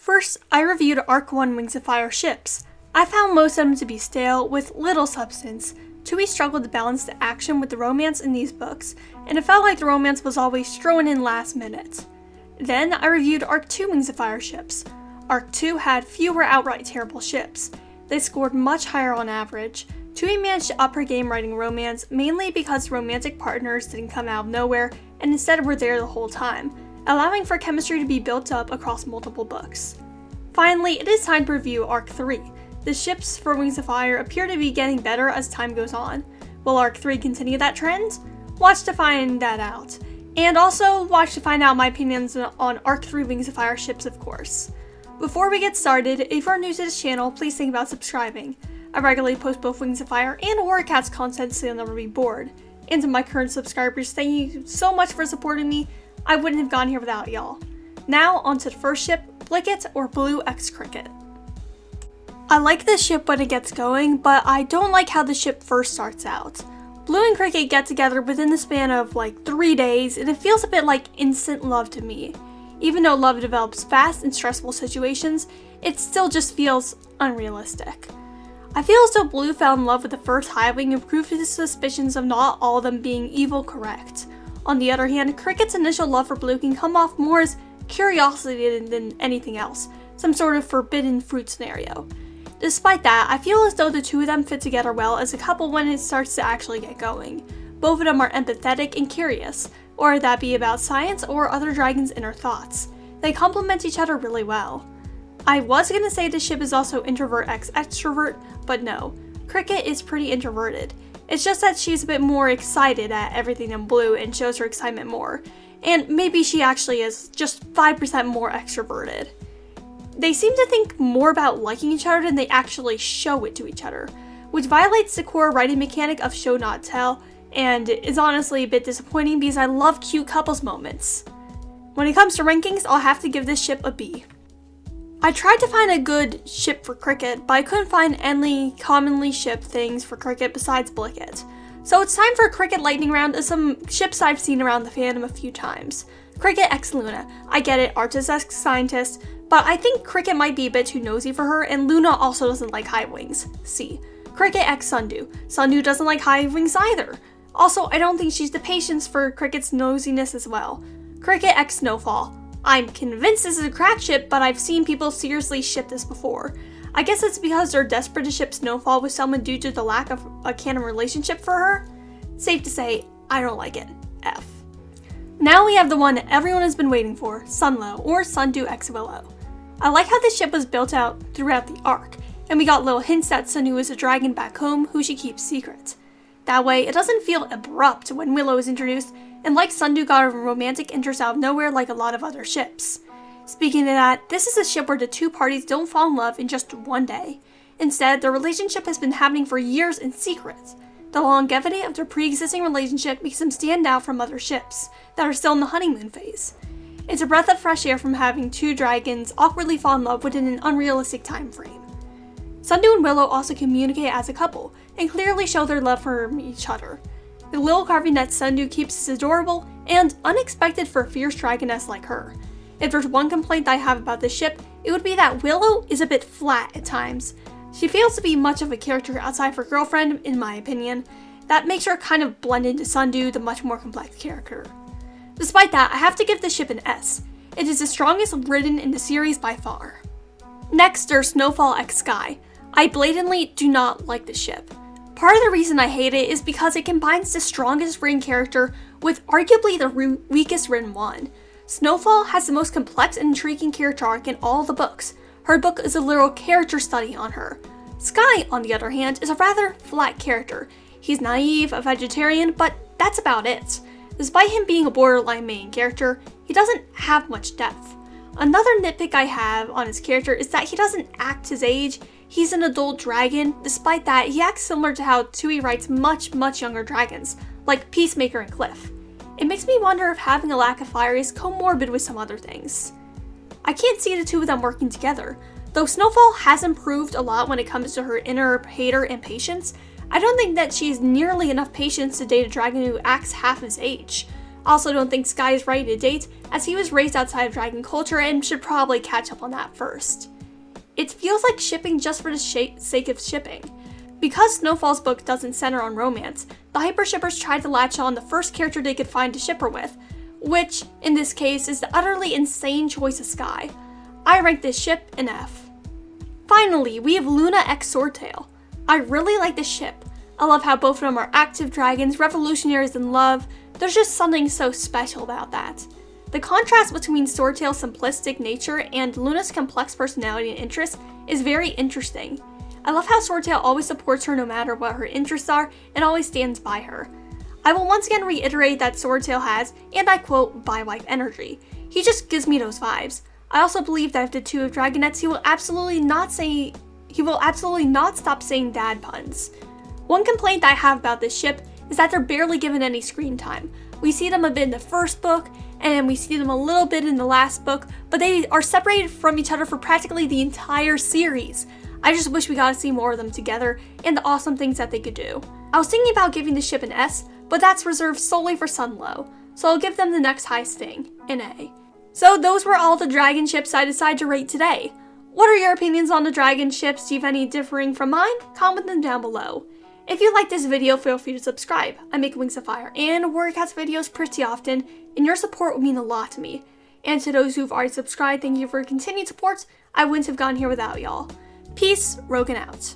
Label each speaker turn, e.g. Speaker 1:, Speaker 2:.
Speaker 1: First, I reviewed Arc 1 Wings of Fire ships. I found most of them to be stale, with little substance. Tui struggled to balance the action with the romance in these books, and it felt like the romance was always thrown in last minute. Then, I reviewed Arc 2 Wings of Fire ships. Arc 2 had fewer outright terrible ships. They scored much higher on average. Tui managed to up her game writing romance, mainly because romantic partners didn't come out of nowhere and instead were there the whole time, allowing for chemistry to be built up across multiple books. Finally, it is time to review Arc 3. The ships for Wings of Fire appear to be getting better as time goes on. Will Arc 3 continue that trend? Watch to find that out. And also, watch to find out my opinions on Arc 3 Wings of Fire ships, of course. Before we get started, if you're new to this channel, please think about subscribing. I regularly post both Wings of Fire and Warrior Cats content so you'll never be bored. And to my current subscribers, thank you so much for supporting me. I wouldn't have gone here without y'all. Now, onto the first ship, Blicket or Blue X Cricket. I like this ship when it gets going, but I don't like how the ship first starts out. Blue and Cricket get together within the span of like 3 days, and it feels a bit like instant love to me. Even though love develops fast in stressful situations, it still just feels unrealistic. I feel as though Blue fell in love with the first Highwing and proved his suspicions of not all of them being evil correct. On the other hand, Cricket's initial love for Blue can come off more as curiosity than anything else, some sort of forbidden fruit scenario. Despite that, I feel as though the two of them fit together well as a couple when it starts to actually get going. Both of them are empathetic and curious, or that be about science or other dragons' inner thoughts. They complement each other really well. I was gonna say this ship is also introvert x extrovert, but no. Cricket is pretty introverted. It's just that she's a bit more excited at everything than Blue and shows her excitement more. And maybe she actually is just 5% more extroverted. They seem to think more about liking each other than they actually show it to each other, which violates the core writing mechanic of show not tell, and is honestly a bit disappointing because I love cute couples moments. When it comes to rankings, I'll have to give this ship a B. I tried to find a good ship for Cricket, but I couldn't find any commonly shipped things for Cricket besides Blicket. So it's time for a Cricket lightning round of some ships I've seen around the fandom a few times. Cricket x Luna. I get it, artist x scientist, but I think Cricket might be a bit too nosy for her, and Luna also doesn't like high wings. C. Cricket x Sundew. Sundew doesn't like high wings either. Also, I don't think she's the patience for Cricket's nosiness as well. Cricket x Snowfall. I'm convinced this is a crack ship, but I've seen people seriously ship this before. I guess it's because they're desperate to ship Snowfall with someone due to the lack of a canon relationship for her. Safe to say, I don't like it. F. Now we have the one everyone has been waiting for, Sunlow, or Sundew x Willow. I like how this ship was built out throughout the arc, and we got little hints that Sundew is a dragon back home who she keeps secret. That way, it doesn't feel abrupt when Willow is introduced, and like Sundew got a romantic interest out of nowhere like a lot of other ships. Speaking of that, this is a ship where the two parties don't fall in love in just one day. Instead, their relationship has been happening for years in secret. The longevity of their pre-existing relationship makes them stand out from other ships that are still in the honeymoon phase. It's a breath of fresh air from having two dragons awkwardly fall in love within an unrealistic time frame. Sundew and Willow also communicate as a couple, and clearly show their love for each other. The little carving that Sundew keeps is adorable, and unexpected for a fierce dragoness like her. If there's one complaint I have about this ship, it would be that Willow is a bit flat at times. She fails to be much of a character outside of her girlfriend, in my opinion. That makes her kind of blend into Sundew, the much more complex character. Despite that, I have to give this ship an S. It is the strongest written in the series by far. Next, there's Snowfall x Sky. I blatantly do not like this ship. Part of the reason I hate it is because it combines the strongest written character with arguably the weakest written one. Snowfall has the most complex and intriguing character arc in all the books. Her book is a literal character study on her. Sky, on the other hand, is a rather flat character. He's naive, a vegetarian, but that's about it. Despite him being a borderline main character, he doesn't have much depth. Another nitpick I have on his character is that he doesn't act his age. He's an adult dragon. Despite that, he acts similar to how Tui writes much younger dragons, like Peacemaker and Cliff. It makes me wonder if having a lack of fire is comorbid with some other things. I can't see the two of them working together. Though Snowfall has improved a lot when it comes to her inner hater and patience, I don't think that she has nearly enough patience to date a dragon who acts half his age. Also don't think Sky is ready to date, as he was raised outside of dragon culture and should probably catch up on that first. It feels like shipping just for the sake of shipping. Because Snowfall's book doesn't center on romance, the hyper shippers tried to latch on the first character they could find to ship her with, which, in this case, is the utterly insane choice of Sky. I rank this ship an F. Finally, we have Luna x Swordtail. I really like this ship. I love how both of them are active dragons, revolutionaries in love. There's just something so special about that. The contrast between Swordtail's simplistic nature and Luna's complex personality and interests is very interesting. I love how Swordtail always supports her no matter what her interests are and always stands by her. I will once again reiterate that Swordtail has, and I quote, bi-wife energy. He just gives me those vibes. I also believe that if the two have dragonets, he will absolutely not stop saying dad puns. One complaint I have about this ship is that they're barely given any screen time. We see them a bit in the first book, and then we see them a little bit in the last book, but they are separated from each other for practically the entire series. I just wish we got to see more of them together and the awesome things that they could do. I was thinking about giving the ship an S, but that's reserved solely for Sunlow, so I'll give them the next highest thing, an A. So those were all the dragon ships I decided to rate today. What are your opinions on the dragon ships? Do you have any differing from mine? Comment them down below. If you like this video, feel free to subscribe. I make Wings of Fire and Warriorcast videos pretty often, and your support would mean a lot to me. And to those who've already subscribed, thank you for your continued support. I wouldn't have gotten here without y'all. Peace, Rogan out.